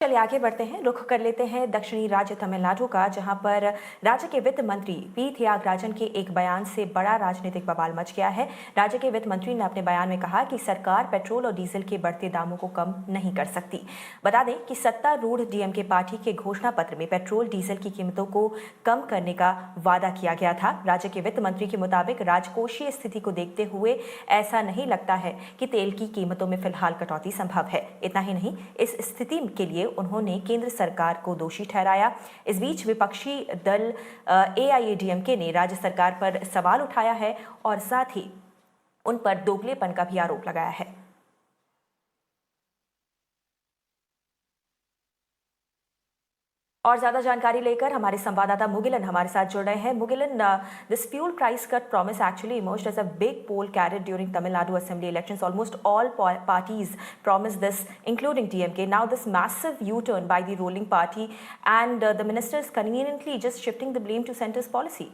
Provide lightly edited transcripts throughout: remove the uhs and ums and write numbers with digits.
चलिए आगे बढ़ते हैं। रुख कर लेते हैं दक्षिणी राज्य तमिलनाडु का, जहां पर राज्य के वित्त मंत्री पी थियागराजन के एक बयान से बड़ा राजनीतिक बवाल मच गया है। राज्य के वित्त मंत्री ने अपने बयान में कहा कि सरकार पेट्रोल और डीजल के बढ़ते दामों को कम नहीं कर सकती। बता दें कि सत्तारूढ़ डीएमके पार्टी के घोषणा पत्र में पेट्रोल डीजल की कीमतों को कम करने का वादा किया गया था। राज्य के वित्त मंत्री के मुताबिक राजकोषीय स्थिति को देखते हुए ऐसा नहीं लगता है कि तेल की कीमतों में फिलहाल कटौती संभव है। इतना ही नहीं, इस स्थिति के लिए उन्होंने केंद्र सरकार को दोषी ठहराया। इस बीच विपक्षी दल एआईएडीएमके ने राज्य सरकार पर सवाल उठाया है और साथ ही उन पर दोगलेपन का भी आरोप लगाया है। और ज्यादा जानकारी लेकर हमारे संवाददाता मुगिलन हमारे साथ जुड़ रहे हैं। Mugilan, this fuel price cut promise actually emerged as a big poll carried during Tamil Nadu assembly elections. Almost all parties promised this, including DMK. Now this massive U-turn by the ruling party and the ministers conveniently just shifting the blame to centre's policy.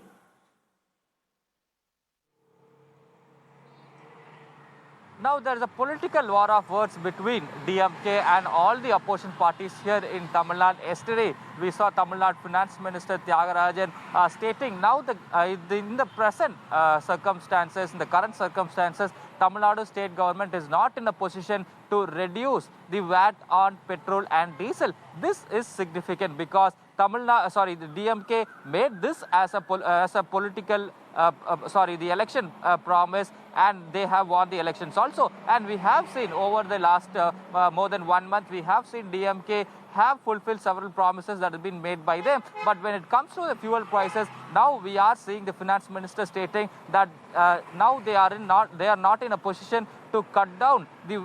Now there is a political war of words between DMK and all the opposition parties here in Tamil Nadu. Yesterday, we saw Tamil Nadu Finance Minister Thiagarajan stating now in the present circumstances, in the current circumstances, Tamil Nadu state government is not in a position to reduce the VAT on petrol and diesel. This is significant because the DMK made this as a political the election promise, and they have won the elections also. And we have seen over the last more than 1 month, we have seen DMK have fulfilled several promises that have been made by them. But when it comes to the fuel prices, now we are seeing the finance minister stating that now they are not in a position to cut down the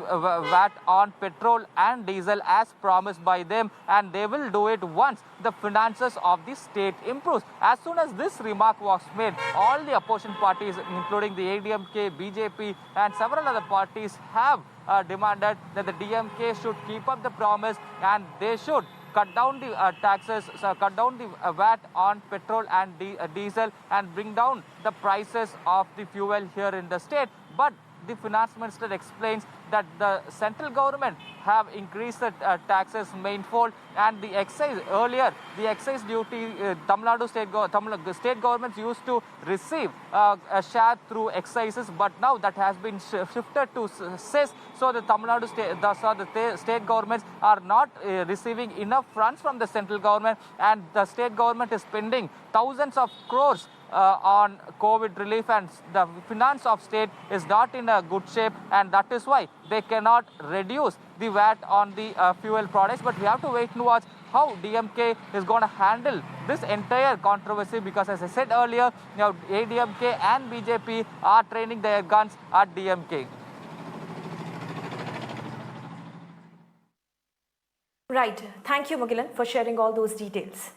VAT on petrol and diesel as promised by them, and they will do it once the finances of the state improves. As soon as this remark was made, all the opposition parties, including the ADMK, BJP and several other parties have demanded that the DMK should keep up the promise and they should cut down the taxes, cut down the VAT on petrol and diesel and bring down the prices of the fuel here in the state. But the finance minister explains that the central government have increased the taxes manifold, and the excise earlier, the excise duty, Tamil Nadu state governments used to receive a share through excises, but now that has been shifted to cess. So the Tamil Nadu state governments are not receiving enough funds from the central government, and the state government is spending thousands of crores on COVID relief, and the finance of state is not in a good shape, and that is why they cannot reduce the VAT on the fuel products. But we have to wait and watch how DMK is going to handle this entire controversy, because as I said earlier, ADMK and BJP are training their guns at DMK. Right. Thank you, Mugilan, for sharing all those details.